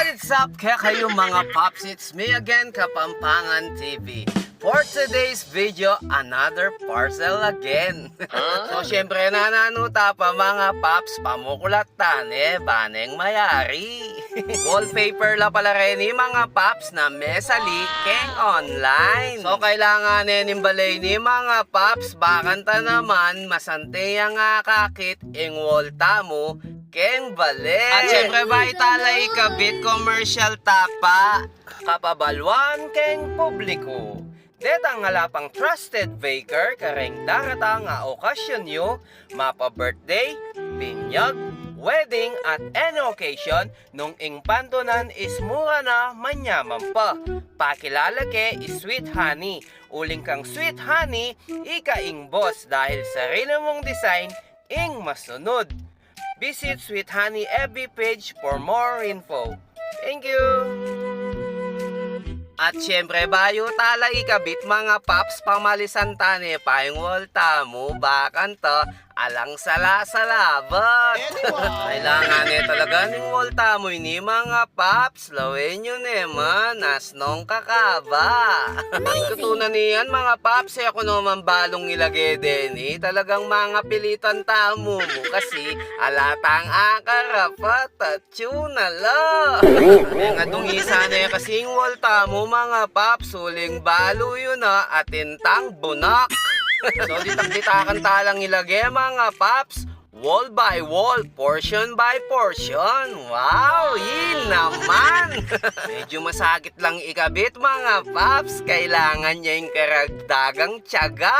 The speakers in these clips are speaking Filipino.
What's up kaya kayo mga Pops? It's me again, Kapampangan TV. For today's video, another parcel again. So syempre nananuta pa mga Pops, pamukulatan baneng mayari. Wallpaper la pala rin ni mga Pops na mesali keng online. So kailangan nimbalay ni mga Pops, bakanta naman masante yang kakit ing walta mo keng bale. At syempre ba italay kabit commercial tapa kapabalwan keng publiko. Deta nga lapang trusted baker kareng darata nga okasyon nyo, mapa birthday, binyag, wedding at any occasion nung ing pantunan is mura na manyaman pa. Pakilala ke is Sweet Honey. Uling kang Sweet Honey, ika ing boss dahil sarili mong design ing masunod. Visit Sweet Honey FB page for more info. Thank you! At syempre bayo tala ikabit mga Pops, pamalisan tane pa yung walta mo, bakan to alang sala sa laban. Kailangan talaga ng walta mo ini mga Pops, lawin nyo naman asnong kakaba. Kutunan niyan mga Pops, ako naman balong ilagay din talagang mga pilitan tamo mo kasi alatang akarapat at tsunala. Yung atong isa na kasing walta mo mga Pops, uling balo yun atintang bunak. So ditak-ditakan talang ilagay mga Pops, wall by wall, portion by portion. Wow, yun naman. Medyo masakit lang ikabit mga Pops, kailangan niya yung karagdagang tiyaga.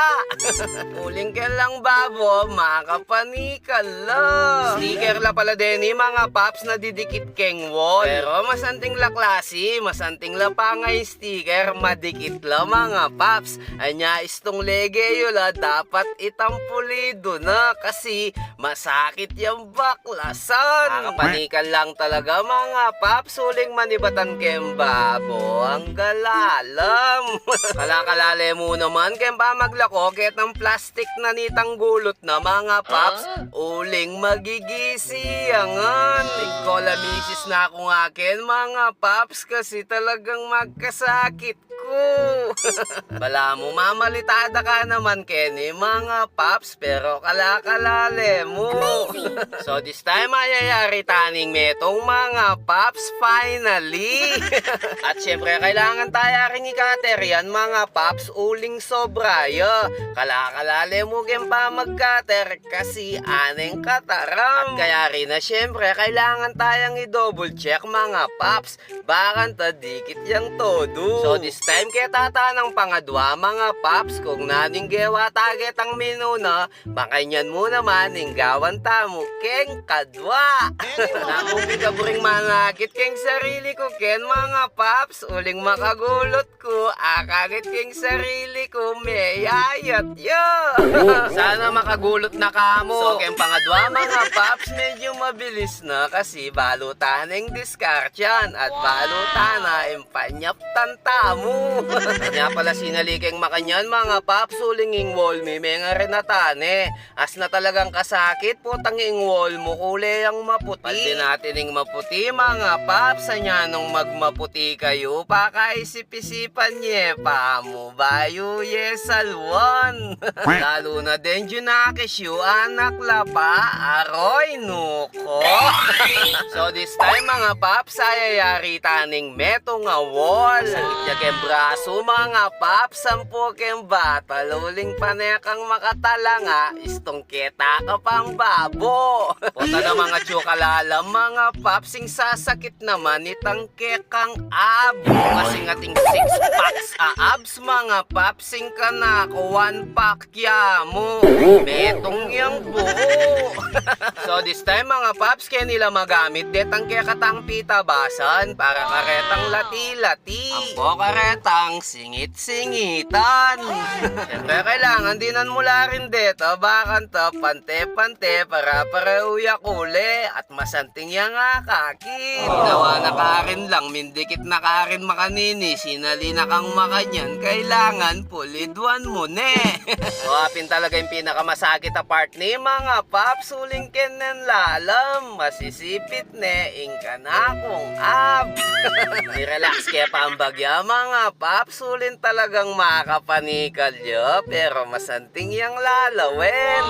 Uling ka lang babo, makapanikal lang. Sticker la pala din mga Pops na didikit keng wall. Pero masanting la klase, masanting la pangay sticker, madikit la mga Pops. Anya istong legeyo la dapat itampulido na kasi masakit yung baklasan. Nakapanikan lang talaga mga Pops, uling manibatan kem babo ang galalam. Kalakalale mo naman kem pa maglako ket ng plastic na nitang gulot na mga Pops, uling magigisiyangan. Ikola misis na ako akin mga Pops kasi talagang magkasakit ko. Bala mo mamalitada ka naman Kenny mga Pops, pero kalakalale mo. So this time ayayari taning metong mga Pops finally. At syempre kailangan tayo ring ikater yan mga Pops, uling sobraya. Kalakalale mo ken pa magkater kasi aneng kataram. At kaya rin na syempre kailangan tayong i-double check mga Pops, bakan tadikit yang todo. So this time kaya tatanang pangadwa mga Pops, kung naning gewa target ang menu na, bakanyan mo naman ning gawan tamo keng kadwa. Nakong kaburing manakit keng sarili ko ken mga Pops, uling makagulot ko akagit keng sarili ko mayayat yo. Sana makagulot na kamo. So ken pangadwa mga Pops, medyo mabilis na kasi balutan ng diskartyan at balutan na impanyaptan tamo. Kanya pala sinalikeng makanyan mga Pops, ulinging wall may nga renatane. As na talagang kasakit po tanging wall mo kulay ang maputi. Paldi natin ng maputi mga Pops, anya nung magmaputi kayo pakaisip-isipan niya pa mo bayo yesalwan. Lalo na din junakisyo anak lapa aroy nuko. So this time mga Pops, ayayari taning meto nga wall. Sakit niya kem braso mga Pops, sampo kem bata luling panekang makatala nga istong kita ka pang babo. Punta na mga tsukalala mga Pops, sing sasakit naman itang kekang ab. Kasi ngating 6 packs abs mga Pops, sing ka na ko 1 pack ya mo. Metong yang buo. So this time mga Pops, kaya nila magamit detang kekatang pitabasan para karetang lati-lati. Ampo karetang singit-singitan. Siyempre kailangan dinan mula rin dito, bakan to pante-pante para uyak uli at masanting yang akakin. Ginawa na karin lang, mindikit na karin makanini, sinali na kang makanyan, kailangan po pulidwan mo ne. So apin talaga yung pinakamasakit na part ni mga paps, huling kenen lalam, masisipit ne, ingka na akong ab. Relax kaya pambagya mga paps, hulin talagang makapanikal yo, pero masanting yang lalawin.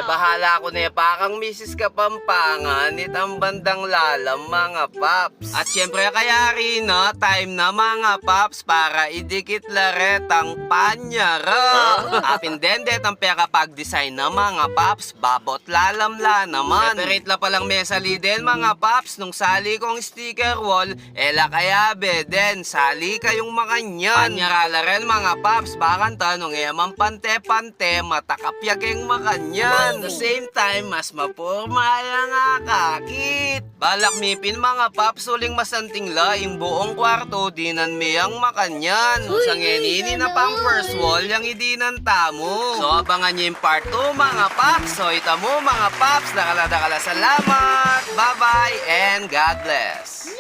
Bahala ko na pakang misis Kapampangan, itang bandang lalam mga paps. At syempre kaya rin no, time na mga paps para idikit laret ang panyara. Apin dendet ang pera pag-design na mga paps, babot lalam la naman. Separate la palang mesali din mga paps, nung sali kong sticker wall, ela kaya beden, sali kayong makanyan. Panyara la rin mga paps, bakan tanong eman pante-pante, matakapyageng makanyan. At the same time, mas mapurmaya nga kakit. Balak mipin mga paps, uling masanting la, yung buong kwarto, dinan miyang makanyan. Sa ngenini na pang first wall, yung idinan tamo. So abangan nyo yung part 2 mga paps. So itamo mga paps, dakala salamat. Bye-bye and God bless.